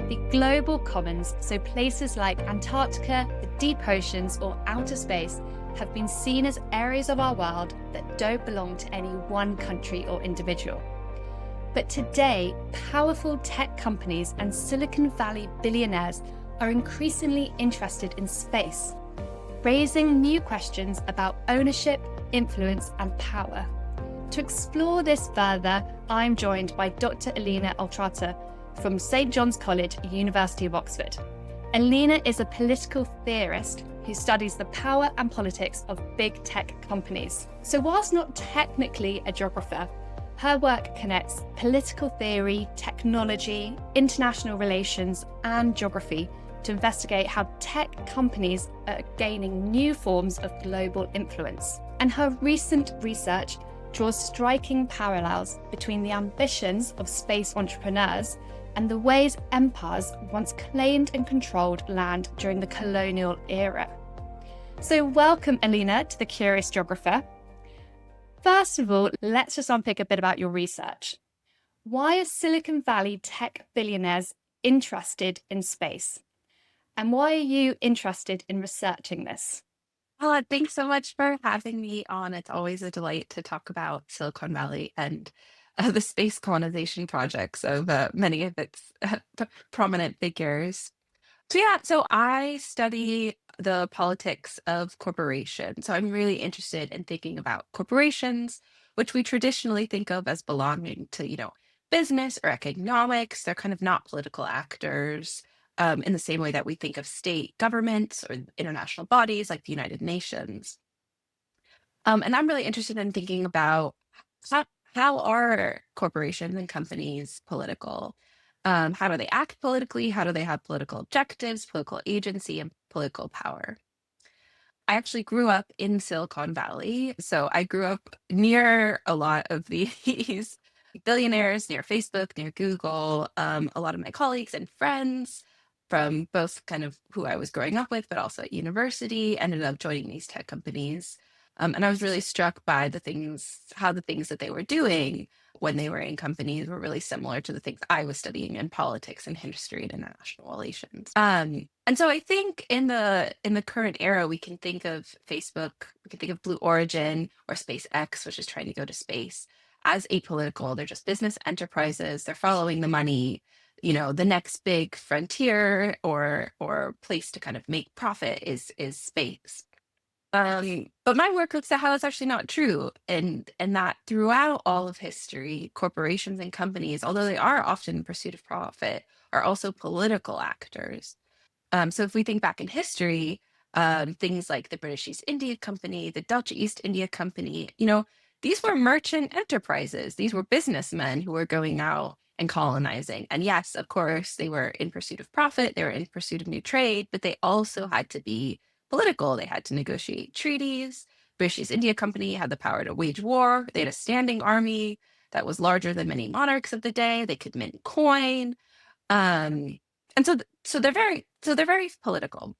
The global commons, so places like Antarctica, the deep oceans, or outer space, have been seen as areas of our world that don't belong to any one country or individual. But today, powerful tech companies and Silicon Valley billionaires are increasingly interested in space, raising new questions about ownership, influence, and power. To explore this further, I'm joined by Dr. Alina Utrata from St. John's College, University of Oxford. Alina is a political theorist who studies the power and politics of big tech companies. So whilst not technically a geographer, her work connects political theory, technology, international relations, and geography to investigate how tech companies are gaining new forms of global influence. And her recent research draws striking parallels between the ambitions of space entrepreneurs and the ways empires once claimed and controlled land during the colonial era. So welcome, Alina, to The Curious Geographer. First of all, let's just unpick a bit about your research. Why are Silicon Valley tech billionaires interested in space? And why are you interested in researching this? Thanks so much for having me on. It's always a delight to talk about Silicon Valley and the space colonization projects of many of its prominent figures. So I study the politics of corporations. So I'm really interested in thinking about corporations, which we traditionally think of as belonging to, business or economics. They're kind of not political actors in the same way that we think of state governments or international bodies like the United Nations. And I'm really interested in thinking about how, how are corporations and companies political? How do they act politically? How do they have political objectives, political agency, and political power? I actually grew up in Silicon Valley. So I grew up near a lot of these billionaires, near Facebook, near Google. A lot of my colleagues and friends from both kind of who I was growing up with, but also at university, ended up joining these tech companies. And I was really struck by how the things that they were doing when they were in companies were really similar to the things I was studying in politics and history and international relations. And so I think in the current era, we can think of Facebook, we can think of Blue Origin or SpaceX, which is trying to go to space, as apolitical. They're just business enterprises. They're following the money. The next big frontier or place to kind of make profit is space. But my work looks at how it's actually not true, and that throughout all of history, corporations and companies, although they are often in pursuit of profit, are also political actors. So if we think back in history, things like the British East India Company, the Dutch East India Company, these were merchant enterprises. These were businessmen who were going out and colonizing. And yes, of course, they were in pursuit of profit, they were in pursuit of new trade, but they also had to be political. They had to negotiate treaties. British East India Company had the power to wage war. They had a standing army that was larger than many monarchs of the day. They could mint coin. Um, and so they're very political.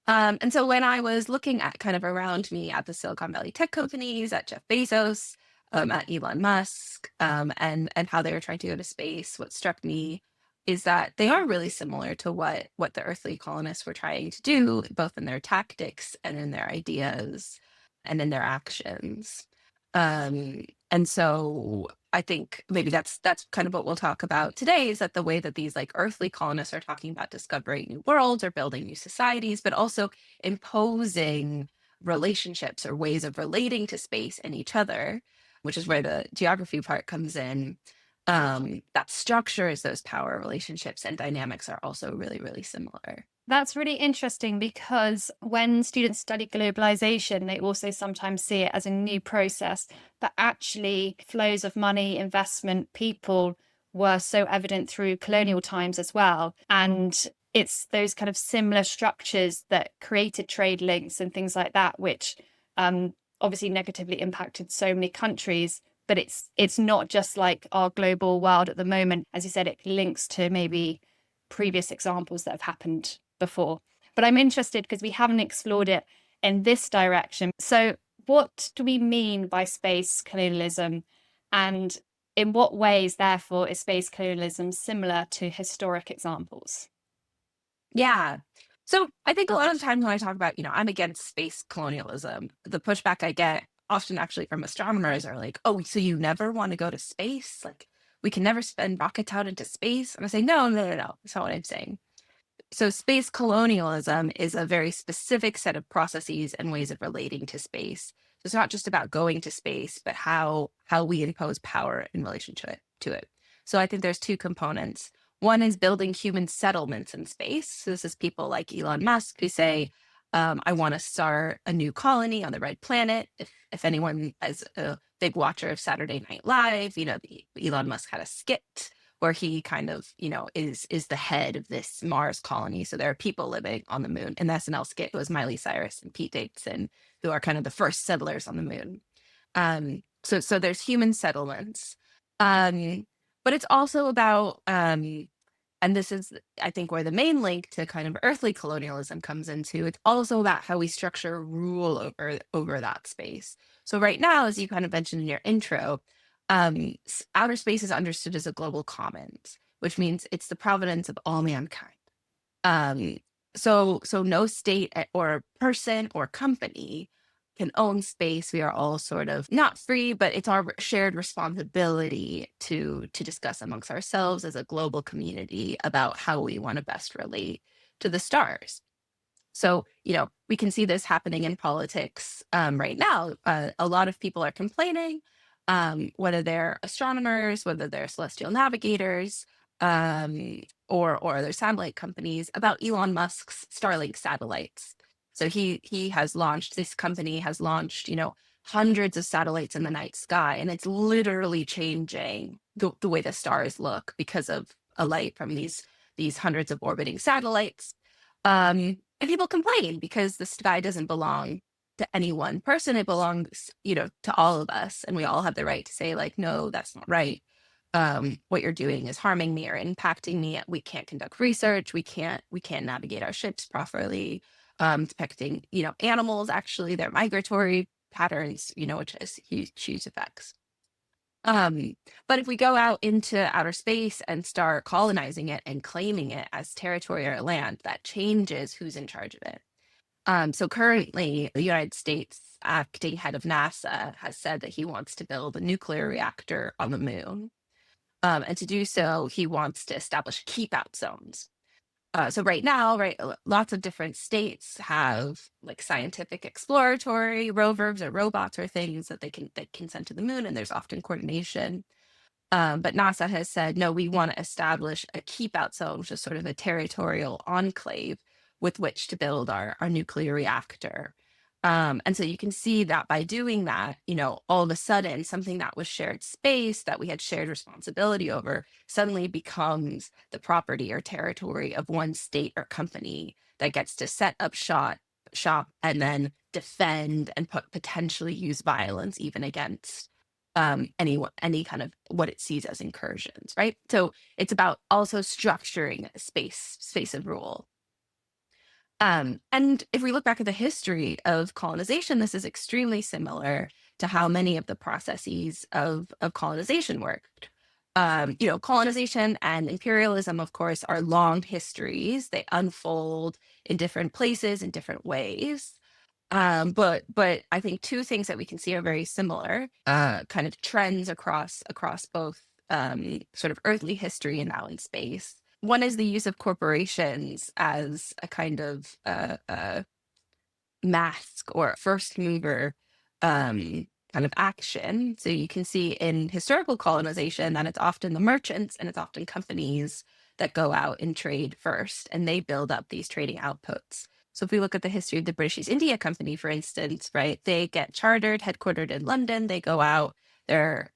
And so when I was looking at kind of around me at the Silicon Valley tech companies, at Jeff Bezos, at Elon Musk, and how they were trying to go to space, what struck me is that they are really similar to what the earthly colonists were trying to do, both in their tactics and in their ideas and in their actions. And so I think maybe that's kind of what we'll talk about today, is that the way that these like earthly colonists are talking about discovering new worlds or building new societies, but also imposing relationships or ways of relating to space and each other, which is where the geography part comes in. That structures those power relationships and dynamics are also really, really similar. That's really interesting because when students study globalization, they also sometimes see it as a new process, but actually flows of money, investment, people were so evident through colonial times as well. And it's those kind of similar structures that created trade links and things like that, which obviously negatively impacted so many countries. But it's not just like our global world at the moment. As you said, it links to maybe previous examples that have happened before. But I'm interested because we haven't explored it in this direction. So what do we mean by space colonialism? And In what ways, therefore, is space colonialism similar to historic examples? Yeah. So I think a lot of the times when I talk about, I'm against space colonialism, the pushback I get often actually from astronomers are like, oh, so you never want to go to space? Like, we can never send rockets out into space? And I say, no, no, no, no. That's not what I'm saying. So space colonialism is a very specific set of processes and ways of relating to space. So it's not just about going to space, but how we impose power in relation to it. So I think there's two components. One is building human settlements in space. So this is people like Elon Musk who say, I want to start a new colony on the red planet. If anyone is a big watcher of Saturday Night Live, Elon Musk had a skit where he kind of, is the head of this Mars colony. So there are people living on the moon. In the SNL skit, it was Miley Cyrus and Pete Davidson, who are kind of the first settlers on the moon. So there's human settlements. But it's also about, and this is, I think, where the main link to kind of earthly colonialism comes into. It's also about how we structure rule over that space. So right now, as you kind of mentioned in your intro, outer space is understood as a global commons, which means it's the providence of all mankind. Um, so no state or person or company can own space. We are all sort of not free, but it's our shared responsibility to discuss amongst ourselves as a global community about how we want to best relate to the stars. So, we can see this happening in politics right now. A lot of people are complaining, whether they're astronomers, whether they're celestial navigators, or other satellite companies, about Elon Musk's Starlink satellites. So he has launched, this company has launched, hundreds of satellites in the night sky, and it's literally changing the way the stars look because of a light from these hundreds of orbiting satellites. And people complain because the sky doesn't belong to any one person. It belongs, to all of us. And we all have the right to say, like, no, that's not right. What you're doing is harming me or impacting me. We can't conduct research. We can't navigate our ships properly. Depicting, animals, actually, their migratory patterns, which has huge effects. But if we go out into outer space and start colonizing it and claiming it as territory or land, that changes who's in charge of it. So currently, the United States acting head of NASA has said that he wants to build a nuclear reactor on the moon. And to do so, he wants to establish keep out zones. So right now, right, lots of different states have like scientific exploratory rovers or robots or things that can send to the moon, and there's often coordination. But NASA has said, no, we want to establish a keep out zone, which is sort of a territorial enclave with which to build our nuclear reactor. And so you can see that by doing that, all of a sudden, something that was shared space that we had shared responsibility over suddenly becomes the property or territory of one state or company that gets to set up shop and then defend and potentially use violence even against any kind of what it sees as incursions, right? So it's about also structuring a space of rule. And if we look back at the history of colonization, this is extremely similar to how many of the processes of colonization worked. Colonization and imperialism, of course, are long histories. They unfold in different places in different ways. But I think two things that we can see are very similar, kind of trends across both sort of earthly history and now in space. One is the use of corporations as a kind of mask or first mover kind of action. So you can see in historical colonization that it's often the merchants and it's often companies that go out and trade first, and they build up these trading outputs. So if we look at the history of the British East India Company, for instance, right, they get chartered, headquartered in London. They go out. They're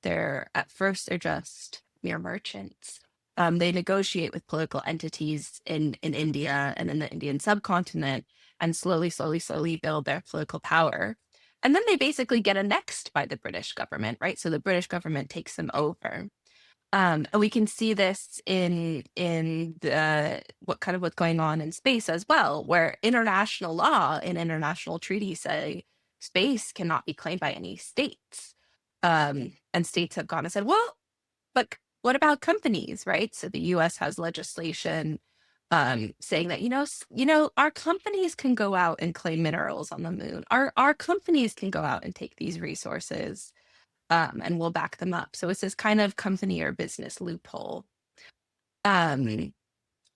at first they're just mere merchants. They negotiate with political entities in India and in the Indian subcontinent, and slowly build their political power. And then they basically get annexed by the British government, right? So the British government takes them over. And we can see this in the what's going on in space as well, where international law and international treaties say space cannot be claimed by any states. And states have gone and said, well, but what about companies, right? So the US has legislation saying that, our companies can go out and claim minerals on the moon. Our companies can go out and take these resources, and we'll back them up. So it's this kind of company or business loophole. Um,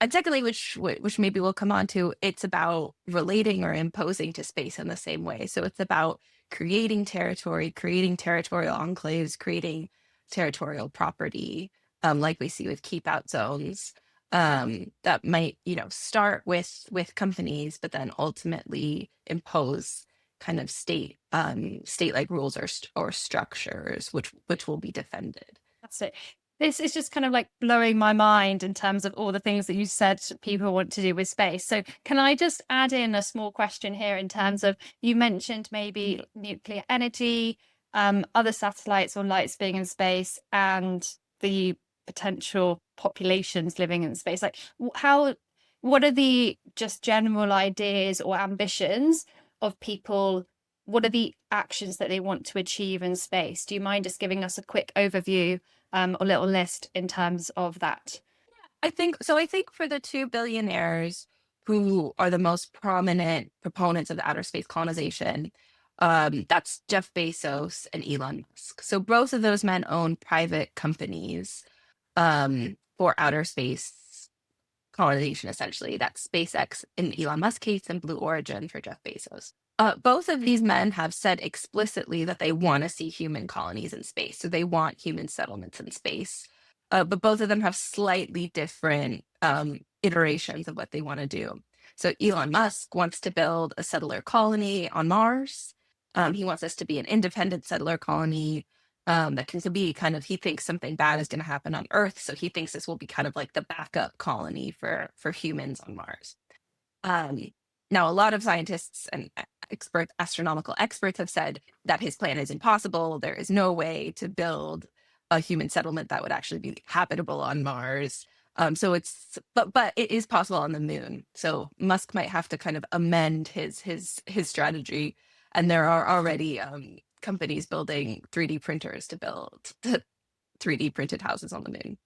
and secondly, which maybe we'll come on to, it's about relating or imposing to space in the same way. So it's about creating territory, creating territorial enclaves, creating territorial property, like we see with keep out zones, that might, start with companies, but then ultimately impose kind of state like rules or structures, which will be defended. That's it. This is just kind of like blowing my mind in terms of all the things that you said people want to do with space. So, can I just add in a small question here in terms of you mentioned maybe nuclear energy, other satellites or lights being in space, and the potential populations living in space? Like, what are the just general ideas or ambitions of people? What are the actions that they want to achieve in space? Do you mind just giving us a quick overview, or little list in terms of that? I think for the two billionaires who are the most prominent proponents of the outer space colonization, that's Jeff Bezos and Elon Musk. So both of those men own private companies, for outer space colonization, essentially. That's SpaceX in Elon Musk's case and Blue Origin for Jeff Bezos. Both of these men have said explicitly that they want to see human colonies in space. So they want human settlements in space. But both of them have slightly different iterations of what they want to do. So Elon Musk wants to build a settler colony on Mars. He wants us to be an independent settler colony, that can be kind of, he thinks something bad is going to happen on Earth, so he thinks this will be kind of like the backup colony for humans on Mars. Um, Now, a lot of scientists and astronomical experts have said that his plan is impossible. There is no way to build a human settlement that would actually be habitable on Mars. So but it is possible on the moon. So Musk might have to kind of amend his strategy, and there are already companies building 3D printers to build 3D printed houses on the moon.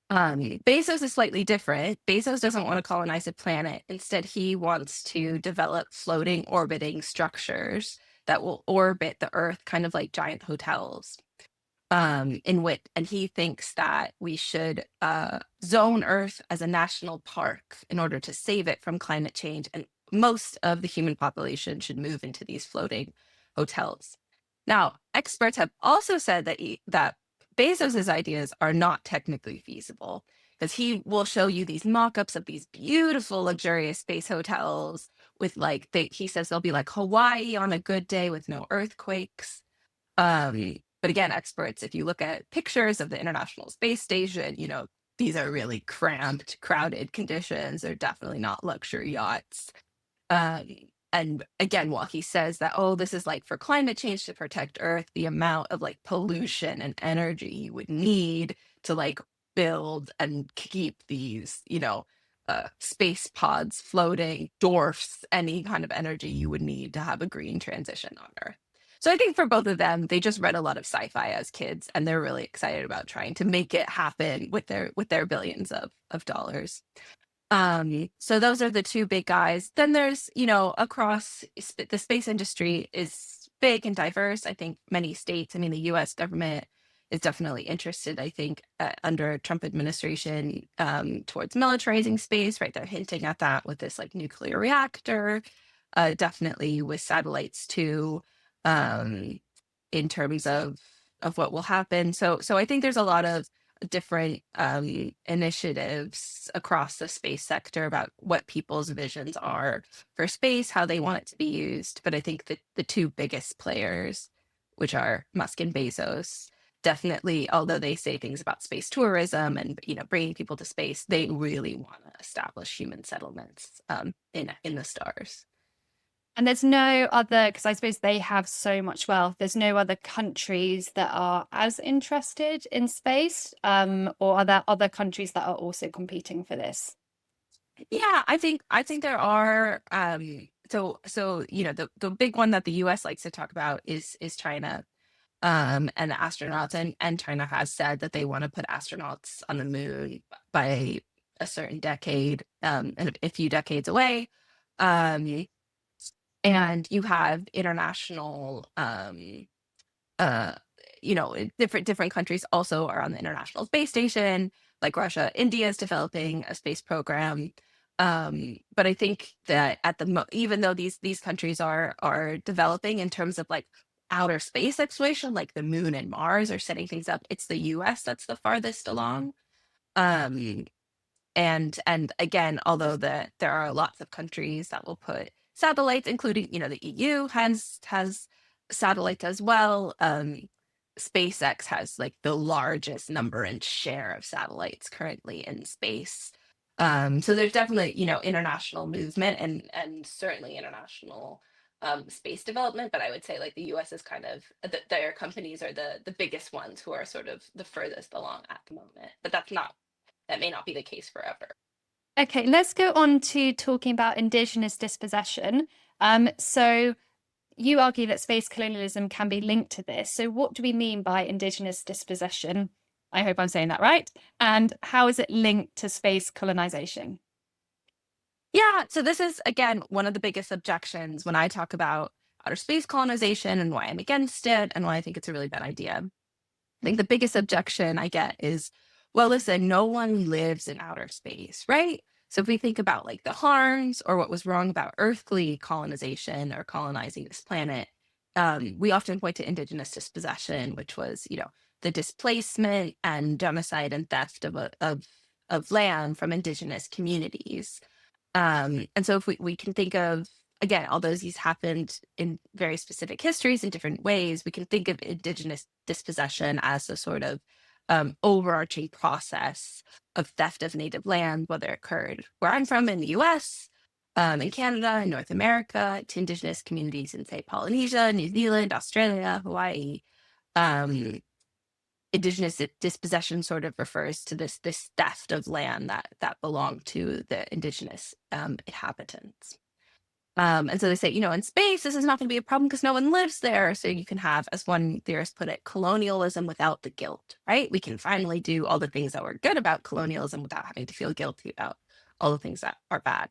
Bezos is slightly different. Bezos doesn't want to colonize a planet. Instead, he wants to develop floating orbiting structures that will orbit the Earth, kind of like giant hotels. And he thinks that we should zone Earth as a national park in order to save it from climate change, and most of the human population should move into these floating hotels. Now, experts have also said that Bezos's ideas are not technically feasible, because he will show you these mock-ups of these beautiful, luxurious space hotels with he says they'll be like Hawaii on a good day with no earthquakes. But again, experts, if you look at pictures of the International Space Station, these are really cramped, crowded conditions. They're definitely not luxury yachts. Um, and again, while he says that, oh, this is like for climate change to protect Earth, the amount of like pollution and energy you would need to like build and keep these, space pods floating dwarfs any kind of energy you would need to have a green transition on Earth. So I think for both of them, they just read a lot of sci-fi as kids, and they're really excited about trying to make it happen with their billions of dollars. So those are the two big guys. Then there's, across the space industry is big and diverse. I think many states, I mean, the US government is definitely interested, I think, under Trump administration, towards militarizing space, right? They're hinting at that with this like nuclear reactor, definitely with satellites too, um, in terms of what will happen. So I think there's a lot of different initiatives across the space sector about what people's visions are for space, how they want it to be used. But I think that the two biggest players, which are Musk and Bezos, definitely, although they say things about space tourism and bringing people to space, they really want to establish human settlements in the stars. And there's no other, because I suppose they have so much wealth, there's no other countries that are as interested in space, or are there other countries that are also competing for this? Yeah, I think there are. So the big one that the US likes to talk about is China. and astronauts, and China has said that they want to put astronauts on the moon by a certain decade, and a few decades away. Um, and you have international, uh, different countries also are on the International Space Station, like Russia. India is developing a space program. But I think that even though these countries are developing in terms of like outer space exploration, like the moon and Mars are setting things up, it's the US that's the farthest along. Um, and again, although there are lots of countries that will put satellites, including, the EU has satellites as well. SpaceX has like the largest number and share of satellites currently in space. So there's definitely, international movement and certainly international space development. But I would say like the US is kind of their companies are the biggest ones who are sort of the furthest along at the moment. But that may not be the case forever. Okay, let's go on to talking about indigenous dispossession. So you argue that space colonialism can be linked to this. So what do we mean by indigenous dispossession? I hope I'm saying that right. And how is it linked to space colonization? Yeah, so this is again one of the biggest objections when I talk about outer space colonization and why I'm against it and why I think it's a really bad idea. I think the biggest objection I get is, well, listen, no one lives in outer space, right? So if we think about like the harms or what was wrong about earthly colonization or colonizing this planet, we often point to indigenous dispossession, which was, the displacement and genocide and theft of land from indigenous communities. And so if we can think of, again, although these happened in very specific histories in different ways, we can think of indigenous dispossession as a sort of overarching process of theft of native land, whether it occurred where I'm from in the US, in Canada, in North America, to indigenous communities in, say, Polynesia, New Zealand, Australia, Hawaii. Um, Indigenous dispossession sort of refers to this theft of land that belonged to the indigenous inhabitants. And so they say, in space, this is not going to be a problem because no one lives there. So you can have, as one theorist put it, colonialism without the guilt, right? We can finally do all the things that were good about colonialism without having to feel guilty about all the things that are bad.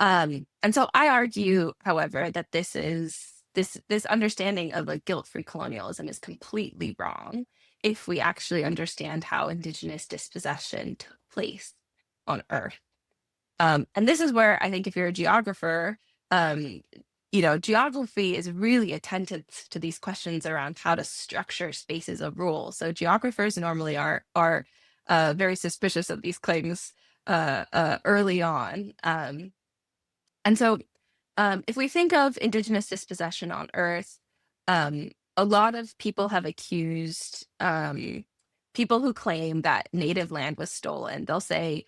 And so I argue, however, that this understanding of a guilt-free colonialism is completely wrong if we actually understand how indigenous dispossession took place on Earth. And this is where I think if you're a geographer, um, geography is really attentive to these questions around how to structure spaces of rule. So geographers normally are very suspicious of these claims early on. And so, if we think of indigenous dispossession on Earth, a lot of people have accused people who claim that native land was stolen. They'll say,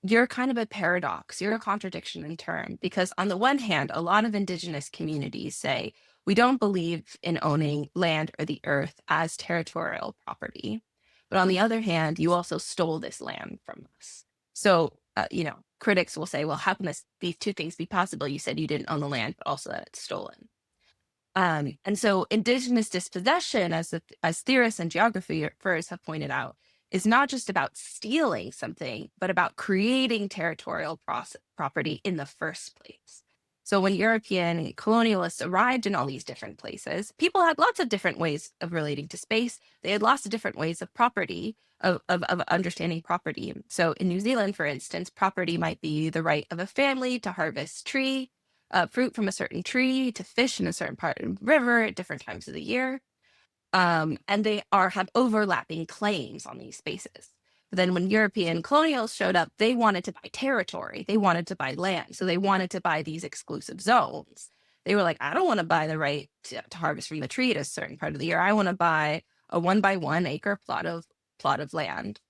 you're kind of a paradox, you're a contradiction in term, because on the one hand, a lot of indigenous communities say, we don't believe in owning land or the earth as territorial property. But on the other hand, you also stole this land from us. So, critics will say, well, how can these two things be possible? You said you didn't own the land, but also that it's stolen. And so indigenous dispossession, as theorists and geographers have pointed out, is not just about stealing something, but about creating territorial property in the first place. So when European colonialists arrived in all these different places, people had lots of different ways of relating to space. They had lots of different ways of property, of understanding property. So in New Zealand, for instance, property might be the right of a family to harvest fruit from a certain tree, to fish in a certain part of the river at different times of the year. And they have overlapping claims on these spaces. But then when European colonials showed up, they wanted to buy territory. They wanted to buy land. So they wanted to buy these exclusive zones. They were like, I don't want to buy the right to harvest from the tree at a certain part of the year. I want to buy a 1 by 1 acre plot of land.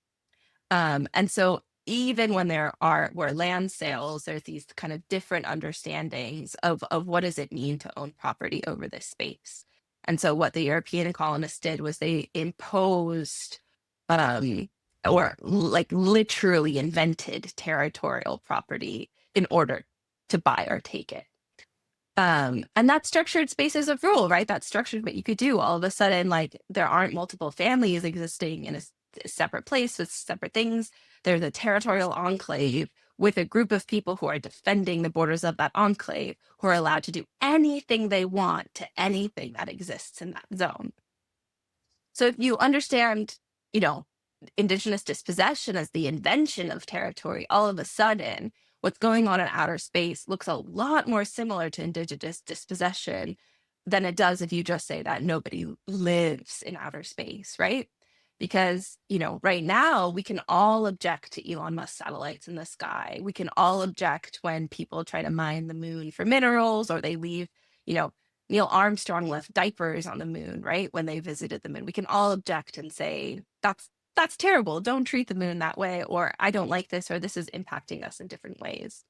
And so even when were land sales, there's these kind of different understandings of what does it mean to own property over this space. And so what the European colonists did was they imposed, um, or like literally invented territorial property in order to buy or take it. And that's structured spaces of rule, right? That's structured what you could do. All of a sudden, like there aren't multiple families existing in a separate place with separate things. There's a territorial enclave with a group of people who are defending the borders of that enclave, who are allowed to do anything they want to anything that exists in that zone. So if you understand, you know, indigenous dispossession as the invention of territory, all of a sudden, what's going on in outer space looks a lot more similar to indigenous dispossession than it does if you just say that nobody lives in outer space, right? Because, right now we can all object to Elon Musk satellites in the sky. We can all object when people try to mine the moon for minerals or they leave, you know, Neil Armstrong left diapers on the moon, right? When they visited the moon. We can all object and say, that's terrible. Don't treat the moon that way, or I don't like this, or this is impacting us in different ways.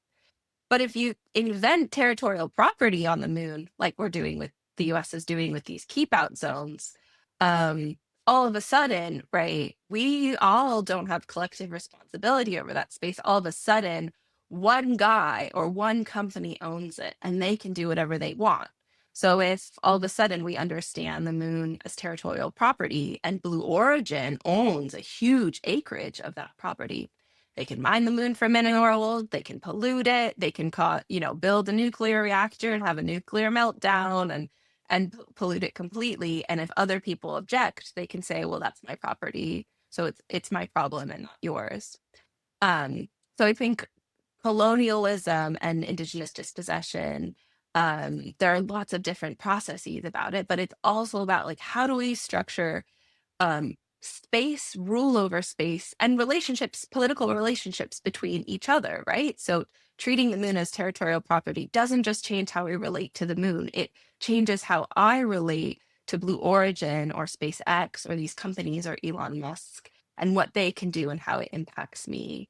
But if you invent territorial property on the moon, like we're doing with the US is doing with these keep out zones, um, all of a sudden, right, we all don't have collective responsibility over that space. All of a sudden, one guy or one company owns it and they can do whatever they want. So if all of a sudden we understand the moon as territorial property and Blue Origin owns a huge acreage of that property, they can mine the moon for minerals, they can pollute it, they can build a nuclear reactor and have a nuclear meltdown and pollute it completely. And if other people object, they can say, well, that's my property. So it's my problem and not yours. So I think colonialism and indigenous dispossession, there are lots of different processes about it, but it's also about like how do we structure space, rule over space, and relationships, political relationships between each other, right? So treating the moon as territorial property doesn't just change how we relate to the moon, it changes how I relate to Blue Origin or SpaceX or these companies or Elon Musk and what they can do and how it impacts me.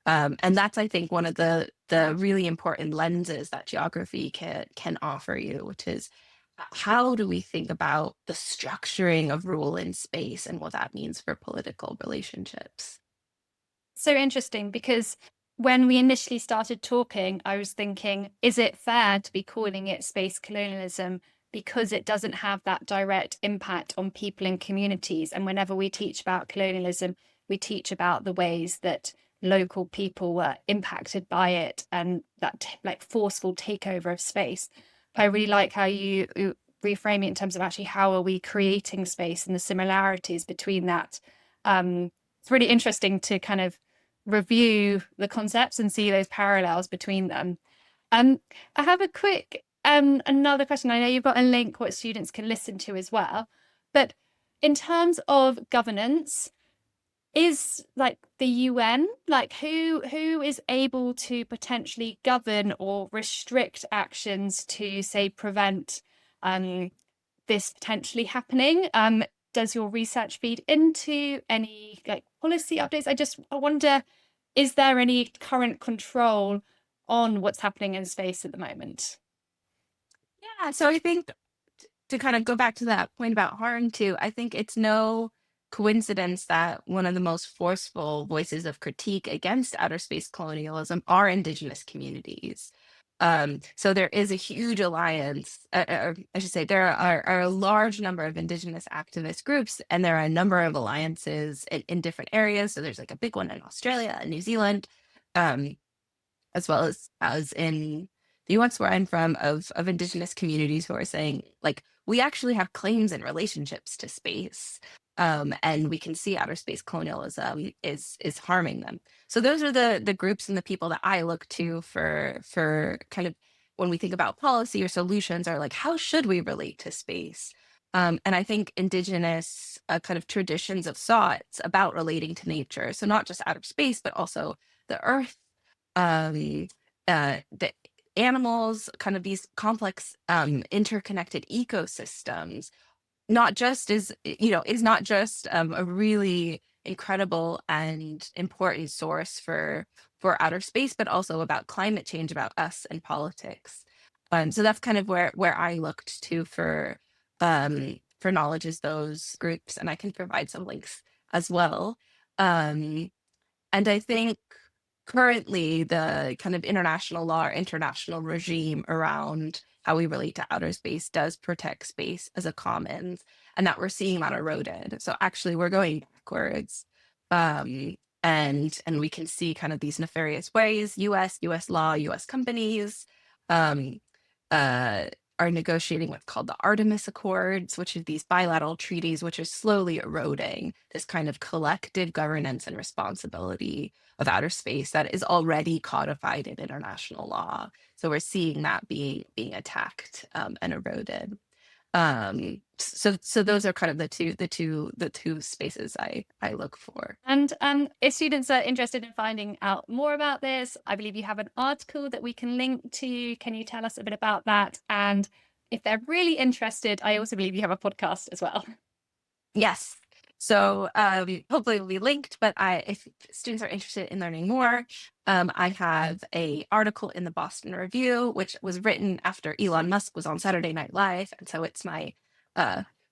And that's, I think, one of the really important lenses that geography can offer you, which is how do we think about the structuring of rule in space and what that means for political relationships? So interesting because when we initially started talking, I was thinking, is it fair to be calling it space colonialism because it doesn't have that direct impact on people and communities? And whenever we teach about colonialism, we teach about the ways that local people were impacted by it and that like forceful takeover of space. I really like how you reframe it in terms of actually how are we creating space and the similarities between that. It's really interesting to kind of review the concepts and see those parallels between them. Um, I have a quick another question. I know you've got a link what students can listen to as well, but in terms of governance, is like the UN, like who is able to potentially govern or restrict actions to say prevent this potentially happening? Does your research feed into any like policy updates? I wonder, is there any current control on what's happening in space at the moment? Yeah, so I think to kind of go back to that point about harm too, I think it's no coincidence that one of the most forceful voices of critique against outer space colonialism are indigenous communities. So there is a huge alliance, or I should say, there are a large number of indigenous activist groups, and there are a number of alliances in different areas. So there's like a big one in Australia and New Zealand. Um, as well as in the US where I'm from of indigenous communities who are saying like we actually have claims and relationships to space. And we can see outer space colonialism is harming them. So those are the groups and the people that I look to for kind of when we think about policy or solutions are like how should we relate to space? And I think indigenous kind of traditions of thoughts about relating to nature, so not just outer space, but also the earth, um, the animals, kind of these complex, interconnected ecosystems, not just is not just a really incredible and important source for outer space, but also about climate change, about us and politics. So that's kind of where I looked to for knowledge is those groups, and I can provide some links as well. Um, and I think currently the kind of international law or international regime around how we relate to outer space does protect space as a commons, and that we're seeing that eroded. So actually we're going backwards. Um, and we can see kind of these nefarious ways US law, US companies um, uh, are negotiating what's called the Artemis Accords, which are these bilateral treaties which are slowly eroding this kind of collective governance and responsibility of outer space that is already codified in international law. So we're seeing that being attacked and eroded. So those are kind of the two spaces I look for. And if students are interested in finding out more about this, I believe you have an article that we can link to. Can you tell us a bit about that? And if they're really interested, I also believe you have a podcast as well. Yes. So hopefully it'll be linked, but if students are interested in learning more, I have a article in the Boston Review, which was written after Elon Musk was on Saturday Night Live. And so it's my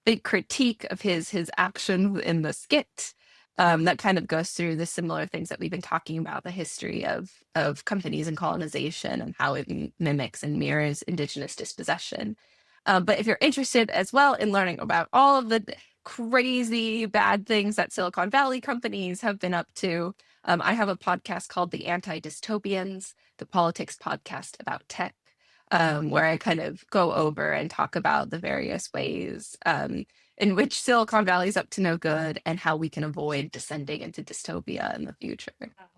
big critique of his action in the skit that kind of goes through the similar things that we've been talking about, the history of companies and colonization and how it mimics and mirrors indigenous dispossession. But if you're interested as well in learning about all of the crazy bad things that Silicon Valley companies have been up to, I have a podcast called The Anti-Dystopians, the politics podcast about tech, where I kind of go over and talk about the various ways in which Silicon Valley is up to no good and how we can avoid descending into dystopia in the future.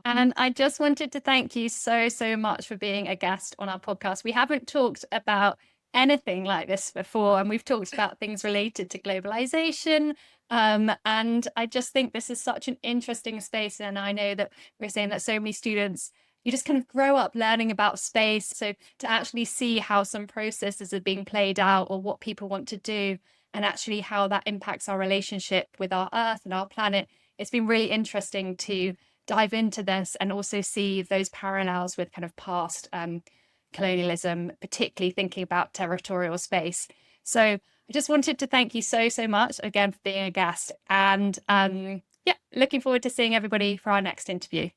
And I just wanted to thank you so, so much for being a guest on our podcast. We haven't talked about anything like this before, and we've talked about things related to globalization. And I just think this is such an interesting space. And I know that we're saying that so many students, you just kind of grow up learning about space. So to actually see how some processes are being played out or what people want to do, and actually how that impacts our relationship with our Earth and our planet, it's been really interesting to dive into this and also see those parallels with kind of past colonialism, particularly thinking about territorial space. So I just wanted to thank you so, so much again for being a guest. And yeah, looking forward to seeing everybody for our next interview.